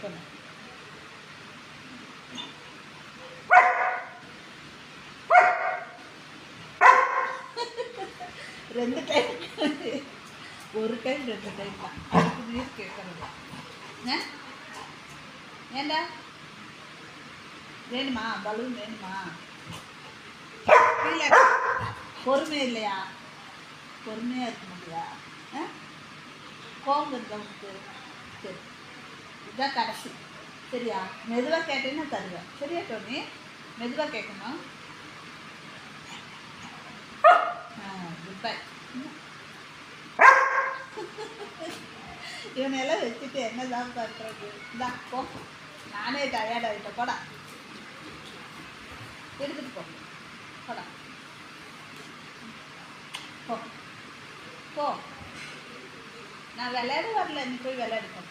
கேட்கணும். ரெண்டு டைம், ஒரு டைம் 2 டைம் தான் அதுக்கு நீர் கேட்கறது. ஏண்டா வேணுமா? பலூன் வேணுமா? இல்லை, பொறுமை இல்லையா? பொறுமையாக இருக்க முடியா? கோபம் இருந்தா உங்களுக்கு? சரி, இதுதான் கடைசி. சரியா? மெதுவாக கேட்டேன்னா தருவேன். சரியா டோனி? மெதுவாக கேட்கணும். Good bye. இவனையெல்லாம் வச்சுட்டு என்ன தான் பண்ணுறது? இதான் போ, நானே டயர்ட் ஆகிட்டேன். போடா, எடுத்துகிட்டு போ. போடா, போ போ. நான் விளையாட வரல, நீ போய் விளையாடுப்போம்.